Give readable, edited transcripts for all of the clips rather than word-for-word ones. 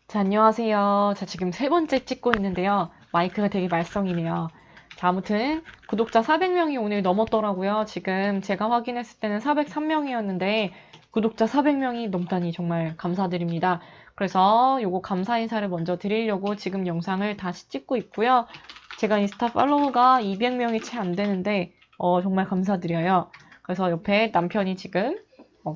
자, 안녕하세요. 자, 지금 세 번째 찍고 있는데요. 마이크가 되게 말썽이네요. 자, 아무튼 구독자 400명이 오늘 넘었더라고요. 지금 제가 확인했을 때는 403명이었는데 구독자 400명이 넘다니 정말 감사드립니다. 그래서 요거 감사 인사를 먼저 드리려고 지금 영상을 다시 찍고 있고요. 제가 인스타 팔로워가 200명이 채 안 되는데 정말 감사드려요. 그래서 옆에 남편이 지금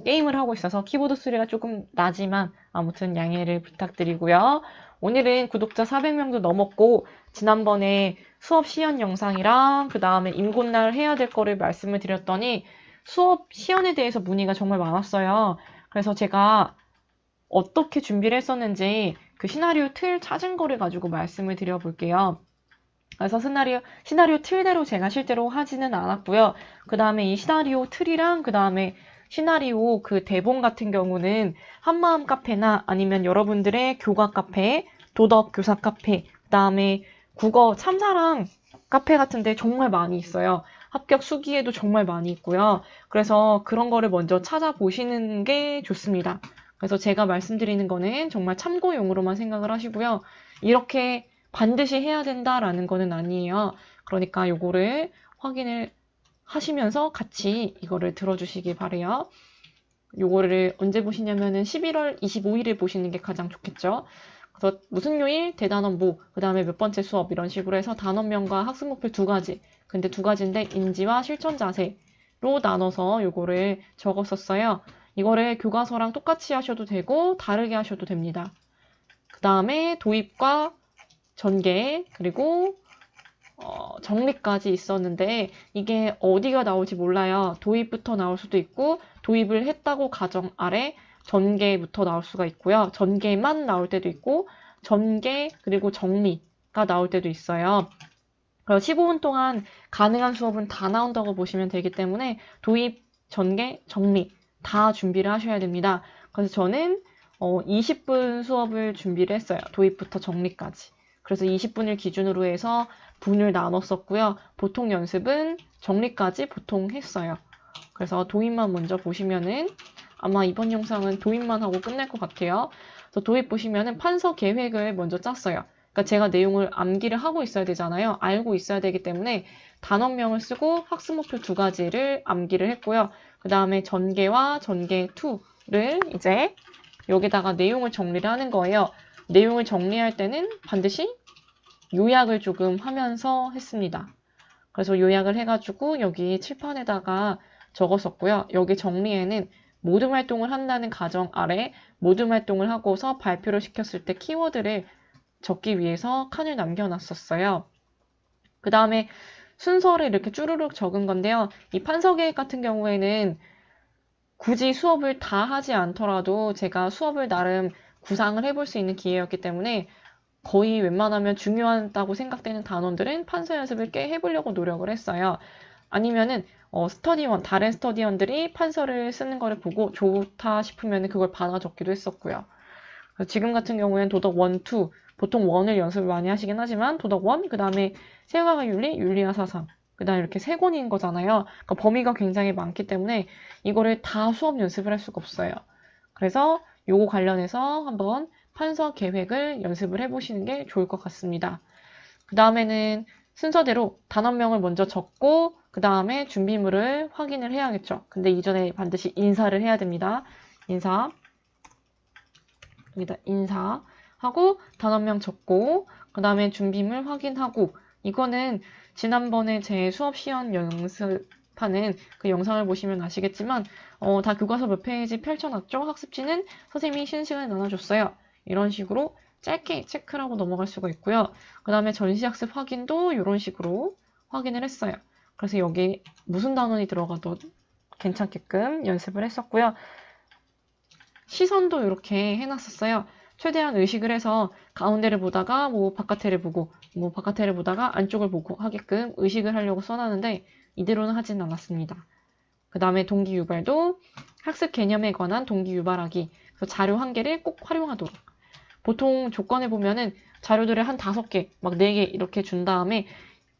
게임을 하고 있어서 키보드 소리가 조금 나지만 아무튼 양해를 부탁드리고요. 오늘은 구독자 400명도 넘었고 지난번에 수업 시연 영상이랑 그 다음에 임곤날 해야 될 거를 말씀을 드렸더니 수업 시연에 대해서 문의가 정말 많았어요. 그래서 제가 어떻게 준비를 했었는지 그 시나리오 틀 찾은 거를 가지고 말씀을 드려볼게요. 그래서 시나리오 틀대로 제가 실제로 하지는 않았고요. 그 다음에 이 시나리오 틀이랑 그 다음에 시나리오 그 대본 같은 경우는 한마음 카페나 아니면 여러분들의 교과 카페, 도덕 교사 카페, 그 다음에 국어 참사랑 카페 같은데 정말 많이 있어요. 합격 수기에도 정말 많이 있고요. 그래서 그런 거를 먼저 찾아보시는 게 좋습니다. 그래서 제가 말씀드리는 거는 정말 참고용으로만 생각을 하시고요. 이렇게 반드시 해야 된다라는 거는 아니에요. 그러니까 요거를 확인을 하시면서 같이 이거를 들어주시기 바래요. 요거를 언제 보시냐면은 11월 25일에 보시는 게 가장 좋겠죠. 그래서 무슨 요일, 대단원 뭐, 그 다음에 몇 번째 수업 이런 식으로 해서 단원명과 학습 목표 두 가지. 근데 두 가지인데 인지와 실천 자세로 나눠서 요거를 적었었어요. 이거를 교과서랑 똑같이 하셔도 되고 다르게 하셔도 됩니다. 그 다음에 도입과 전개 그리고 정리까지 있었는데 이게 어디가 나올지 몰라요. 도입부터 나올 수도 있고 도입을 했다고 가정 아래 전개부터 나올 수가 있고요. 전개만 나올 때도 있고 전개 그리고 정리가 나올 때도 있어요. 그래서 15분 동안 가능한 수업은 다 나온다고 보시면 되기 때문에 도입, 전개, 정리 다 준비를 하셔야 됩니다. 그래서 저는 20분 수업을 준비를 했어요. 도입부터 정리까지. 그래서 20분을 기준으로 해서 분을 나눴었고요. 보통 연습은 정리까지 보통 했어요. 그래서 도입만 먼저 보시면은 아마 이번 영상은 도입만 하고 끝낼 것 같아요. 그래서 도입 보시면은 판서 계획을 먼저 짰어요. 그러니까 제가 내용을 암기를 하고 있어야 되잖아요. 알고 있어야 되기 때문에 단원명을 쓰고 학습 목표 두 가지를 암기를 했고요. 그 다음에 전개와 전개 2를 이제 여기다가 내용을 정리를 하는 거예요. 내용을 정리할 때는 반드시 요약을 조금 하면서 했습니다. 그래서 요약을 해가지고 여기 칠판에다가 적었었고요. 여기 정리에는 모든 활동을 한다는 가정 아래 모든 활동을 하고서 발표를 시켰을 때 키워드를 적기 위해서 칸을 남겨놨었어요. 그 다음에 순서를 이렇게 쭈루룩 적은 건데요. 이 판서계획 같은 경우에는 굳이 수업을 다 하지 않더라도 제가 수업을 나름 구상을 해볼 수 있는 기회였기 때문에 거의 웬만하면 중요하다고 생각되는 단원들은 판서 연습을 꽤 해보려고 노력을 했어요. 아니면은 스터디원, 다른 스터디원들이 판서를 쓰는 거를 보고 좋다 싶으면 그걸 받아 적기도 했었고요. 지금 같은 경우에는 도덕 1, 2, 보통 1을 연습을 많이 하시긴 하지만 도덕 1, 그 다음에 세과학 윤리, 윤리와 사상, 그 다음에 이렇게 세 권인 거잖아요. 그러니까 범위가 굉장히 많기 때문에 이거를 다 수업 연습을 할 수가 없어요. 그래서 요거 관련해서 한번 판서 계획을 연습을 해보시는 게 좋을 것 같습니다. 그 다음에는 순서대로 단원명을 먼저 적고 그 다음에 준비물을 확인을 해야겠죠. 근데 이전에 반드시 인사를 해야 됩니다. 인사, 여기다 인사하고 단원명 적고 그 다음에 준비물 확인하고 이거는 지난번에 제 수업 시연 연습하는 그 영상을 보시면 아시겠지만 다 교과서 몇 페이지 펼쳐놨죠. 학습지는 선생님이 쉬는 시간에 나눠줬어요. 이런 식으로 짧게 체크를 하고 넘어갈 수가 있고요. 그 다음에 전시학습 확인도 이런 식으로 확인을 했어요. 그래서 여기 무슨 단원이 들어가도 괜찮게끔 연습을 했었고요. 시선도 이렇게 해놨었어요. 최대한 의식을 해서 가운데를 보다가 뭐 바깥에를 보고 뭐 바깥에를 보다가 안쪽을 보고 하게끔 의식을 하려고 써놨는데 이대로는 하진 않았습니다. 그 다음에 동기 유발도 학습 개념에 관한 동기 유발하기. 그래서 자료 한 개를 꼭 활용하도록. 보통 조건에 보면은 자료들을 한 5개, 막 4개 이렇게 준 다음에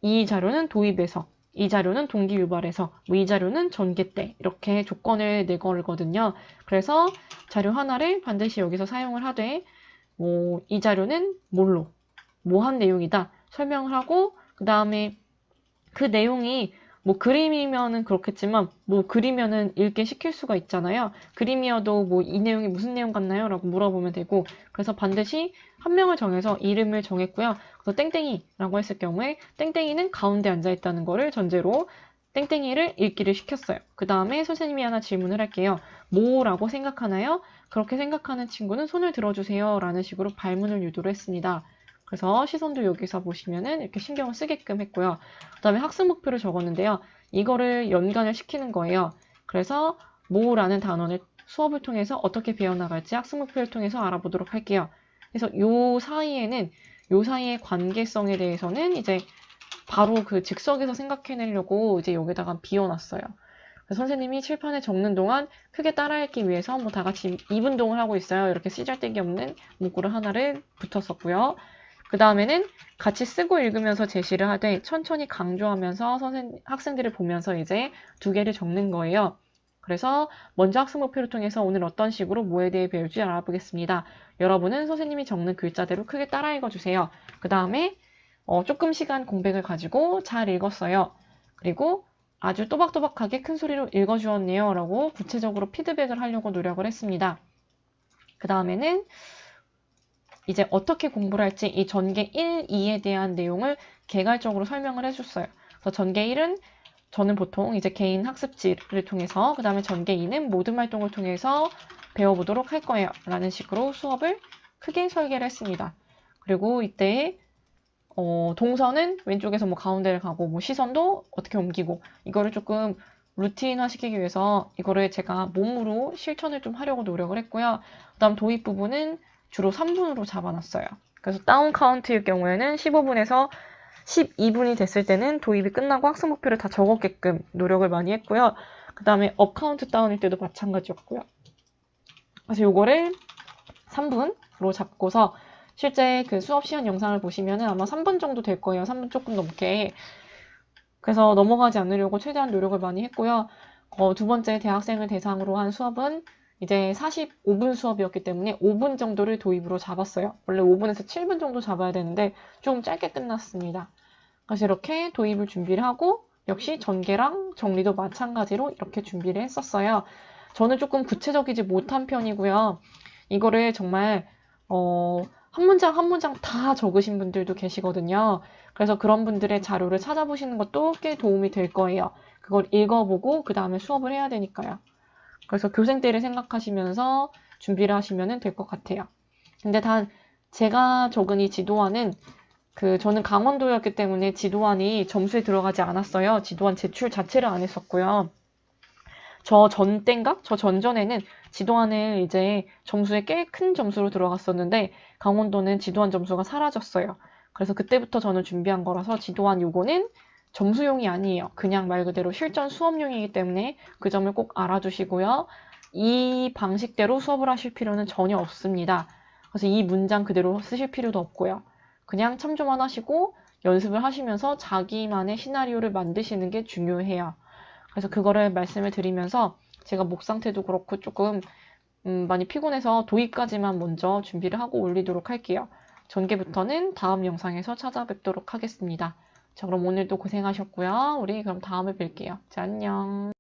이 자료는 도입에서, 이 자료는 동기 유발에서, 뭐 이 자료는 전개 때 이렇게 조건을 내걸거든요. 그래서 자료 하나를 반드시 여기서 사용을 하되 뭐 이 자료는 뭘로 뭐 한 내용이다 설명을 하고 그 다음에 그 내용이 뭐 그림이면은 그렇겠지만 뭐 그리면은 읽게 시킬 수가 있잖아요. 그림이어도 뭐 이 내용이 무슨 내용 같나요? 라고 물어보면 되고 그래서 반드시 한 명을 정해서 이름을 정했고요. 그래서 땡땡이라고 했을 경우에 땡땡이는 가운데 앉아 있다는 거를 전제로 땡땡이를 읽기를 시켰어요. 그 다음에 선생님이 하나 질문을 할게요. 뭐라고 생각하나요? 그렇게 생각하는 친구는 손을 들어주세요. 라는 식으로 발문을 유도를 했습니다. 그래서 시선도 여기서 보시면은 이렇게 신경을 쓰게끔 했고요. 그 다음에 학습 목표를 적었는데요. 이거를 연관을 시키는 거예요. 그래서 뭐라는 단어를 수업을 통해서 어떻게 배워나갈지 학습 목표를 통해서 알아보도록 할게요. 그래서 요 사이의 관계성에 대해서는 이제 바로 그 즉석에서 생각해내려고 이제 여기다가 비워놨어요. 선생님이 칠판에 적는 동안 크게 따라하기 위해서 뭐 다 같이 2분동을 하고 있어요. 이렇게 쓰잘데기 없는 문구를 하나를 붙였었고요. 그 다음에는 같이 쓰고 읽으면서 제시를 하되 천천히 강조하면서 학생들을 보면서 이제 2개를 적는 거예요. 그래서 먼저 학습 목표를 통해서 오늘 어떤 식으로 뭐에 대해 배울지 알아보겠습니다. 여러분은 선생님이 적는 글자대로 크게 따라 읽어주세요. 그 다음에 조금 시간 공백을 가지고 잘 읽었어요. 그리고 아주 또박또박하게 큰 소리로 읽어주었네요. 라고 구체적으로 피드백을 하려고 노력을 했습니다. 그 다음에는 이제 어떻게 공부를 할지 이 전개 1, 2에 대한 내용을 개괄적으로 설명을 해줬어요. 그래서 전개 1은 저는 보통 이제 개인 학습지를 통해서 그 다음에 전개 2는 모든 활동을 통해서 배워보도록 할 거예요. 라는 식으로 수업을 크게 설계를 했습니다. 그리고 이때 동선은 왼쪽에서 뭐 가운데를 가고 뭐 시선도 어떻게 옮기고 이거를 조금 루틴화 시키기 위해서 이거를 제가 몸으로 실천을 좀 하려고 노력을 했고요. 그 다음 도입 부분은 주로 3분으로 잡아놨어요. 그래서 다운 카운트일 경우에는 15분에서 12분이 됐을 때는 도입이 끝나고 학습 목표를 다 적었게끔 노력을 많이 했고요. 그 다음에 업 카운트 다운일 때도 마찬가지였고요. 그래서 요거를 3분으로 잡고서 실제 그 수업 시간 영상을 보시면은 아마 3분 정도 될 거예요. 3분 조금 넘게. 그래서 넘어가지 않으려고 최대한 노력을 많이 했고요. 2번째 대학생을 대상으로 한 수업은 이제 45분 수업이었기 때문에 5분 정도를 도입으로 잡았어요. 원래 5분에서 7분 정도 잡아야 되는데 좀 짧게 끝났습니다. 그래서 이렇게 도입을 준비를 하고 역시 전개랑 정리도 마찬가지로 이렇게 준비를 했었어요. 저는 조금 구체적이지 못한 편이고요. 이거를 정말 한 문장 한 문장 다 적으신 분들도 계시거든요. 그래서 그런 분들의 자료를 찾아보시는 것도 꽤 도움이 될 거예요. 그걸 읽어보고 그 다음에 수업을 해야 되니까요. 그래서 교생 때를 생각하시면서 준비를 하시면 될 것 같아요. 근데 단 제가 적은 이 지도안은 저는 강원도였기 때문에 지도안이 점수에 들어가지 않았어요. 지도안 제출 자체를 안 했었고요. 저 전전에는 지도안을 이제 점수에 꽤 큰 점수로 들어갔었는데 강원도는 지도안 점수가 사라졌어요. 그래서 그때부터 저는 준비한 거라서 지도안 요거는 점수용이 아니에요. 그냥 말 그대로 실전 수업용이기 때문에 그 점을 꼭 알아두시고요. 이 방식대로 수업을 하실 필요는 전혀 없습니다. 그래서 이 문장 그대로 쓰실 필요도 없고요. 그냥 참조만 하시고 연습을 하시면서 자기만의 시나리오를 만드시는 게 중요해요. 그래서 그거를 말씀을 드리면서 제가 목 상태도 그렇고 조금 많이 피곤해서 도입까지만 먼저 준비를 하고 올리도록 할게요. 전개부터는 다음 영상에서 찾아뵙도록 하겠습니다. 자, 그럼 오늘도 고생하셨고요. 우리 그럼 다음에 뵐게요. 자, 안녕.